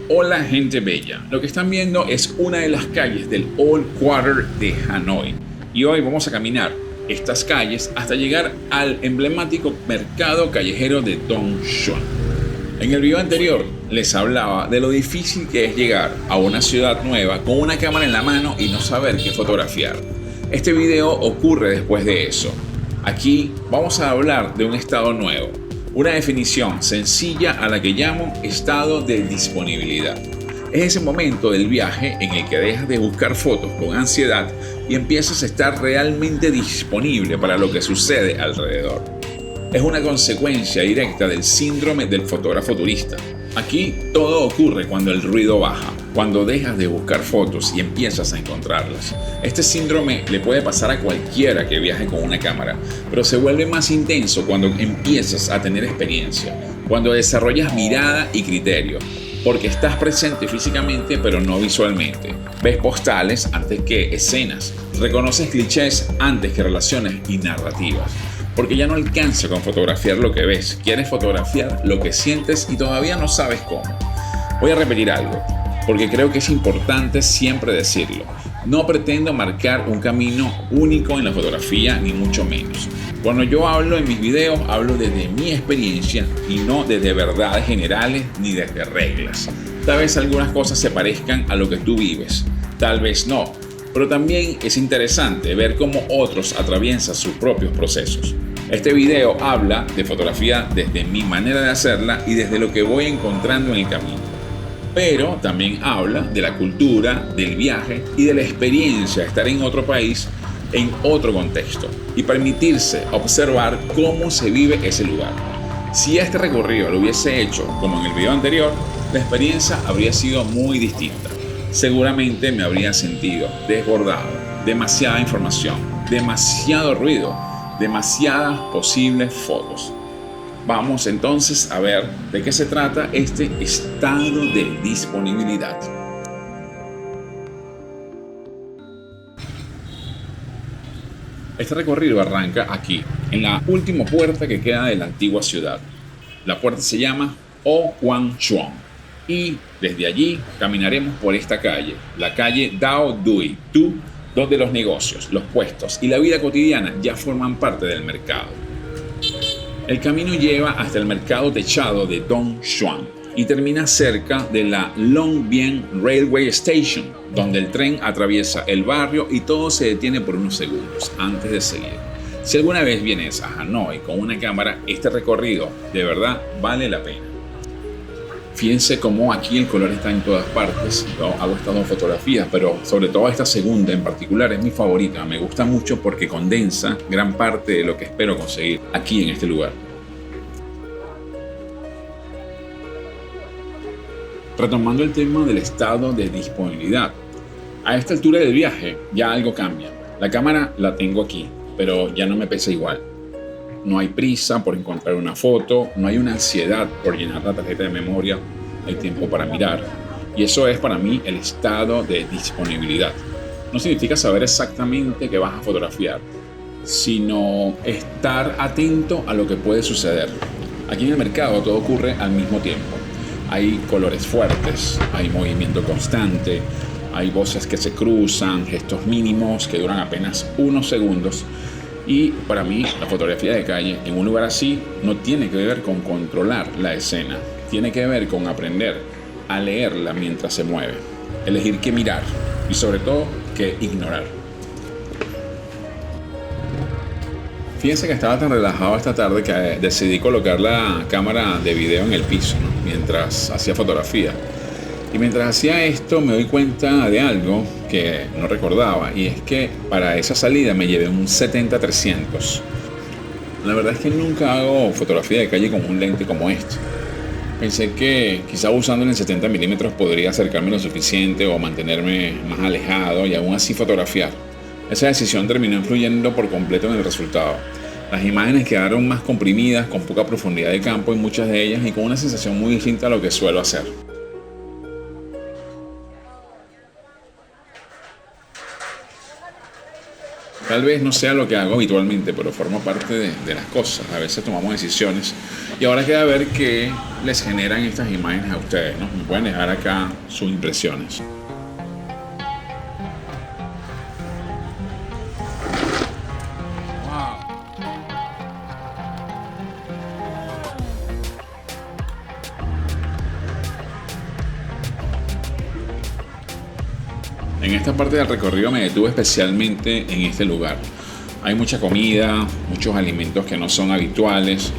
Hola gente bella, lo que están viendo es una de las calles del Old Quarter de Hanoi y hoy vamos a caminar estas calles hasta llegar al emblemático mercado callejero de Don Xuan. En el video anterior les hablaba de lo difícil que es llegar a una ciudad nueva con una cámara en la mano y no saber qué fotografiar. Este video ocurre después de eso. Aquí vamos a hablar de un estado nuevo. Una definición sencilla a la que llamo estado de disponibilidad. Es ese momento del viaje en el que dejas de buscar fotos con ansiedad y empiezas a estar realmente disponible para lo que sucede alrededor. Es una consecuencia directa del síndrome del fotógrafo turista. Aquí todo ocurre cuando el ruido baja, cuando dejas de buscar fotos y empiezas a encontrarlas. Este síndrome le puede pasar a cualquiera que viaje con una cámara, pero se vuelve más intenso cuando empiezas a tener experiencia, cuando desarrollas mirada y criterio, porque estás presente físicamente pero no visualmente. Ves postales antes que escenas, reconoces clichés antes que relaciones y narrativas. Porque ya no alcanza con fotografiar lo que ves, quieres fotografiar lo que sientes y todavía no sabes cómo. Voy a repetir algo, porque creo que es importante siempre decirlo. No pretendo marcar un camino único en la fotografía, ni mucho menos. Cuando yo hablo en mis videos, hablo desde mi experiencia y no desde verdades generales ni desde reglas. Tal vez algunas cosas se parezcan a lo que tú vives, tal vez no, pero también es interesante ver cómo otros atraviesan sus propios procesos. Este video habla de fotografía desde mi manera de hacerla y desde lo que voy encontrando en el camino. Pero también habla de la cultura, del viaje y de la experiencia de estar en otro país, en otro contexto, y permitirse observar cómo se vive ese lugar. Si este recorrido lo hubiese hecho como en el video anterior, la experiencia habría sido muy distinta. Seguramente me habría sentido desbordado, demasiada información, demasiado ruido, demasiadas posibles fotos. Vamos entonces a ver de qué se trata este estado de disponibilidad. Este recorrido arranca aquí, en la última puerta que queda de la antigua ciudad. La puerta se llama O Guan Chuan y desde allí caminaremos por esta calle, la calle Dao Dui Tu, donde los negocios, los puestos y la vida cotidiana ya forman parte del mercado. El camino lleva hasta el mercado techado de Don Xuan y termina cerca de la Long Bien Railway Station, donde el tren atraviesa el barrio y todo se detiene por unos segundos antes de seguir. Si alguna vez vienes a Hanoi con una cámara, este recorrido de verdad vale la pena. Fíjense cómo aquí el color está en todas partes. Yo hago estas dos fotografías, pero sobre todo esta segunda en particular es mi favorita. Me gusta mucho porque condensa gran parte de lo que espero conseguir aquí en este lugar. Retomando el tema del estado de disponibilidad. A esta altura del viaje ya algo cambia. La cámara la tengo aquí, pero ya no me pesa igual. No hay prisa por encontrar una foto, no hay una ansiedad por llenar la tarjeta de memoria, hay tiempo para mirar. Y eso es para mí el estado de disponibilidad. No significa saber exactamente qué vas a fotografiar, sino estar atento a lo que puede suceder. Aquí en el mercado todo ocurre al mismo tiempo. Hay colores fuertes, hay movimiento constante, hay voces que se cruzan, gestos mínimos que duran apenas unos segundos. Y para mí, la fotografía de calle en un lugar así no tiene que ver con controlar la escena. Tiene que ver con aprender a leerla mientras se mueve. Elegir qué mirar y sobre todo qué ignorar. Fíjense que estaba tan relajado esta tarde que decidí colocar la cámara de video en el piso, ¿no? Mientras hacía fotografía. Y mientras hacía esto me doy cuenta de algo que no recordaba, y es que para esa salida me llevé un 70-300. La verdad es que nunca hago fotografía de calle con un lente como este. Pensé que quizá usándolo en 70 milímetros podría acercarme lo suficiente o mantenerme más alejado y aún así fotografiar. Esa decisión terminó influyendo por completo en el resultado. Las imágenes quedaron más comprimidas, con poca profundidad de campo en muchas de ellas y con una sensación muy distinta a lo que suelo hacer. Tal vez no sea lo que hago habitualmente, pero forma parte de las cosas. A veces tomamos decisiones y ahora queda ver qué les generan estas imágenes a ustedes, ¿no? Me pueden dejar acá sus impresiones. En esta parte del recorrido me detuve especialmente en este lugar. Hay mucha comida, muchos alimentos que no son habituales,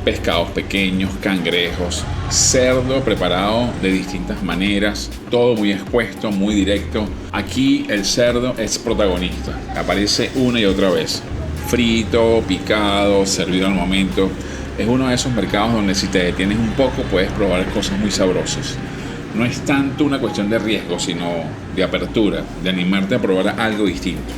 pescados pequeños, cangrejos, cerdo preparado de distintas maneras, todo muy expuesto, muy directo. Aquí el cerdo es protagonista, aparece una y otra vez, frito, picado, servido al momento. Es uno de esos mercados donde si te detienes un poco puedes probar cosas muy sabrosas. No es tanto una cuestión de riesgo, sino de apertura, de animarte a probar algo distinto.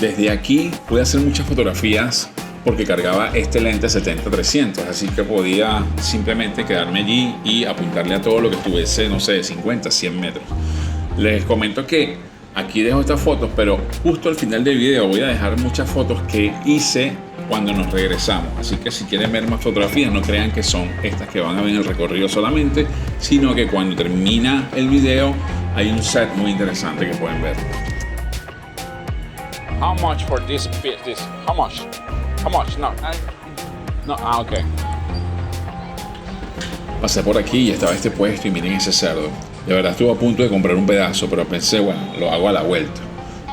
Desde aquí pude hacer muchas fotografías porque cargaba este lente 70-300, así que podía simplemente quedarme allí y apuntarle a todo lo que estuviese, no sé, 50, 100 metros. Les comento que aquí dejo estas fotos, pero justo al final del video voy a dejar muchas fotos que hice cuando nos regresamos. Así que si quieren ver más fotografías, no crean que son estas que van a ver en el recorrido solamente, sino que cuando termina el video hay un set muy interesante que pueden ver. How much for this? How much? How much? No. Okay. Pasé por aquí y estaba este puesto y miren ese cerdo. De verdad estuve a punto de comprar un pedazo, pero pensé, bueno, lo hago a la vuelta.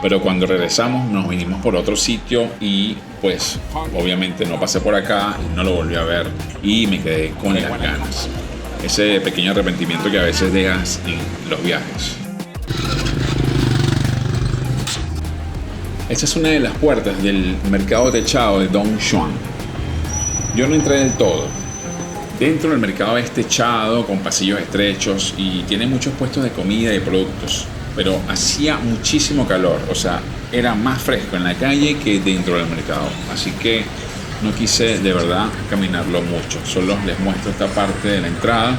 Pero cuando regresamos nos vinimos por otro sitio y pues obviamente no pasé por acá y no lo volví a ver y me quedé con las ganas. Ese pequeño arrepentimiento que a veces dejas en los viajes. Esta es una de las puertas del mercado techado de Dongchuan. Yo no entré del todo. Dentro del mercado es techado, con pasillos estrechos y tiene muchos puestos de comida y productos. Pero hacía muchísimo calor, o sea, era más fresco en la calle que dentro del mercado. Así que no quise de verdad caminarlo mucho. Solo les muestro esta parte de la entrada.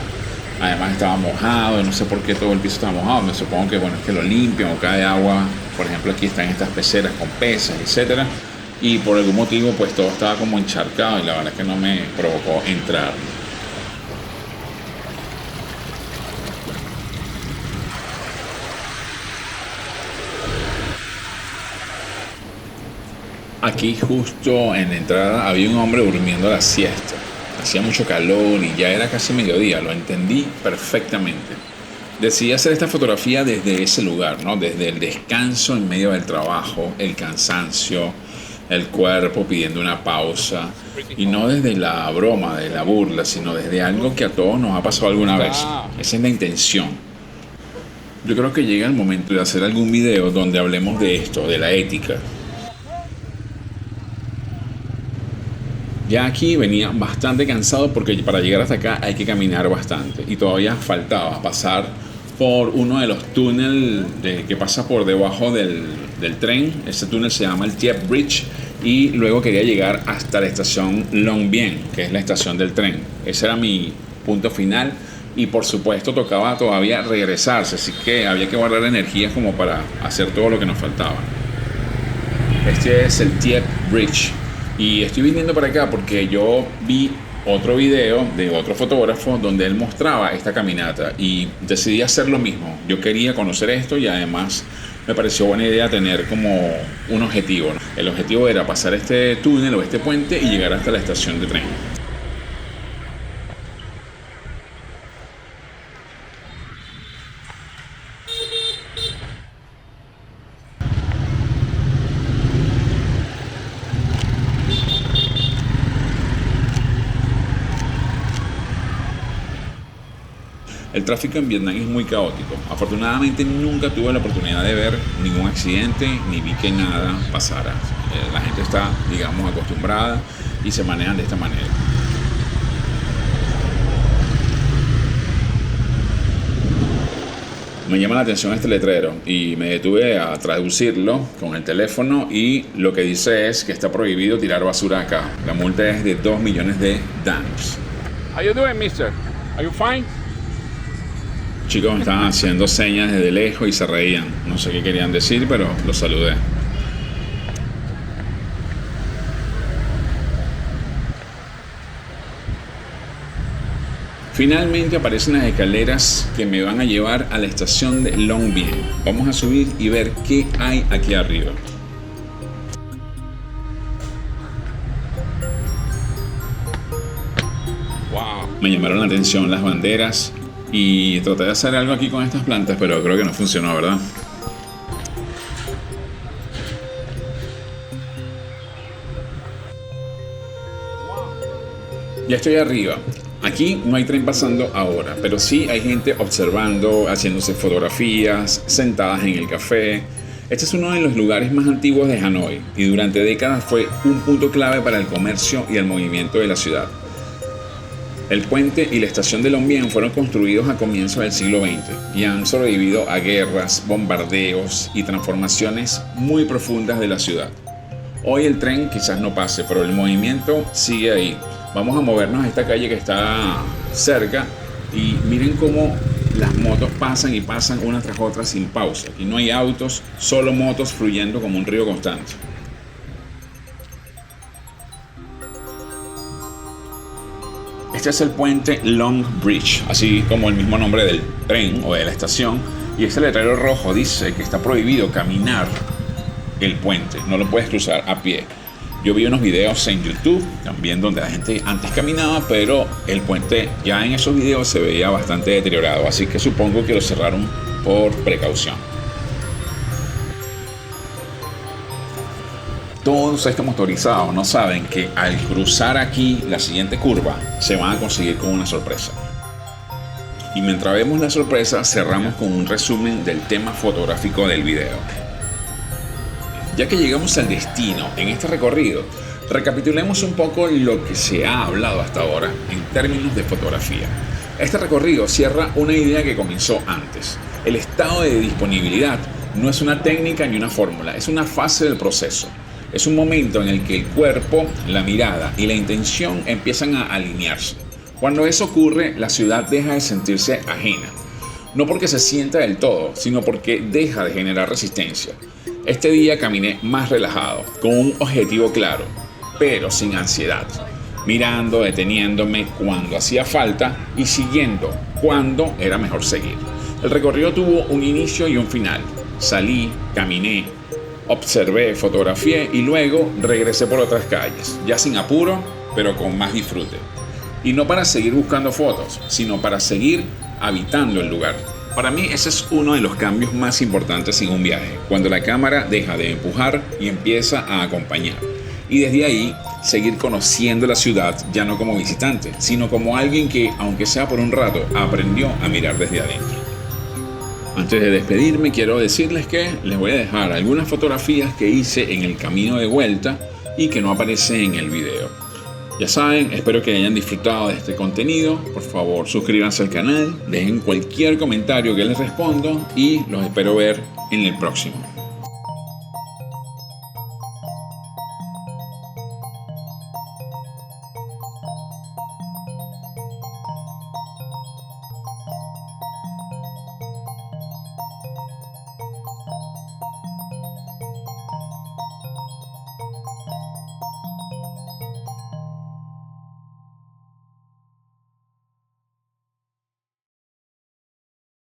Además estaba mojado, no sé por qué todo el piso estaba mojado. Me supongo que bueno, es que lo limpian o cae agua. Por ejemplo, aquí están estas peceras con peces, etcétera. Y por algún motivo pues todo estaba como encharcado y la verdad es que no me provocó entrar. Aquí justo en la entrada había un hombre durmiendo la siesta. Hacía mucho calor y ya era casi mediodía, lo entendí perfectamente. Decidí hacer esta fotografía desde ese lugar, ¿no? Desde el descanso en medio del trabajo, el cansancio, el cuerpo pidiendo una pausa. Y no desde la broma, de la burla, sino desde algo que a todos nos ha pasado alguna vez. Esa es la intención. Yo creo que llega el momento de hacer algún video donde hablemos de esto, de la ética. Ya aquí venía bastante cansado porque para llegar hasta acá hay que caminar bastante y todavía faltaba pasar por uno de los túneles que pasa por debajo del tren. Ese túnel se llama el Tiep Bridge y luego quería llegar hasta la estación Long Bien, que es la estación del tren. Ese era mi punto final y por supuesto tocaba todavía regresarse, así que había que guardar energías como para hacer todo lo que nos faltaba. Este es el Tiep Bridge. Y estoy viniendo para acá porque yo vi otro video de otro fotógrafo donde él mostraba esta caminata y decidí hacer lo mismo. Yo quería conocer esto y además me pareció buena idea tener como un objetivo, ¿no? El objetivo era pasar este túnel o este puente y llegar hasta la estación de tren. El tráfico en Vietnam es muy caótico. Afortunadamente nunca tuve la oportunidad de ver ningún accidente ni vi que nada pasara. La gente está, digamos, acostumbrada y se manejan de esta manera. Me llama la atención este letrero y me detuve a traducirlo con el teléfono y lo que dice es que está prohibido tirar basura acá. La multa es de 2 millones de dams. How you doing, mister? Are you fine? Chicos me estaban haciendo señas desde lejos y se reían. No sé qué querían decir, pero los saludé. Finalmente aparecen las escaleras que me van a llevar a la estación de Long Bien. Vamos a subir y ver qué hay aquí arriba. Wow. Me llamaron la atención las banderas y traté de hacer algo aquí con estas plantas, pero creo que no funcionó, ¿verdad? Ya estoy arriba. Aquí no hay tren pasando ahora, pero sí hay gente observando, haciéndose fotografías, sentadas en el café. Este es uno de los lugares más antiguos de Hanoi y durante décadas fue un punto clave para el comercio y el movimiento de la ciudad. El puente y la estación de Long Bien fueron construidos a comienzos del siglo XX y han sobrevivido a guerras, bombardeos y transformaciones muy profundas de la ciudad. Hoy el tren quizás no pase, pero el movimiento sigue ahí. Vamos a movernos a esta calle que está cerca y miren cómo las motos pasan y pasan una tras otra sin pausa. Aquí no hay autos, solo motos fluyendo como un río constante. Este es el puente Long Bridge, así como el mismo nombre del tren o de la estación. Y este letrero rojo dice que está prohibido caminar el puente, no lo puedes cruzar a pie. Yo vi unos videos en YouTube también donde la gente antes caminaba, pero el puente ya en esos videos se veía bastante deteriorado, así que supongo que lo cerraron por precaución. Todos estos motorizados no saben que al cruzar aquí la siguiente curva se van a conseguir con una sorpresa. Y mientras vemos la sorpresa, cerramos con un resumen del tema fotográfico del video. Ya que llegamos al destino en este recorrido, recapitulemos un poco lo que se ha hablado hasta ahora en términos de fotografía. Este recorrido cierra una idea que comenzó antes. El estado de disponibilidad no es una técnica ni una fórmula, es una fase del proceso. Es un momento en el que el cuerpo, la mirada y la intención empiezan a alinearse. Cuando eso ocurre, la ciudad deja de sentirse ajena. No porque se sienta del todo, sino porque deja de generar resistencia. Este día caminé más relajado, con un objetivo claro, pero sin ansiedad. Mirando, deteniéndome cuando hacía falta y siguiendo cuando era mejor seguir. El recorrido tuvo un inicio y un final. Salí, caminé, observé, fotografié y luego regresé por otras calles, ya sin apuro, pero con más disfrute. Y no para seguir buscando fotos, sino para seguir habitando el lugar. Para mí ese es uno de los cambios más importantes en un viaje, cuando la cámara deja de empujar y empieza a acompañar. Y desde ahí seguir conociendo la ciudad ya no como visitante, sino como alguien que, aunque sea por un rato, aprendió a mirar desde adentro. Antes de despedirme, quiero decirles que les voy a dejar algunas fotografías que hice en el camino de vuelta y que no aparecen en el video. Ya saben, espero que hayan disfrutado de este contenido. Por favor, suscríbanse al canal, dejen cualquier comentario que les respondo y los espero ver en el próximo.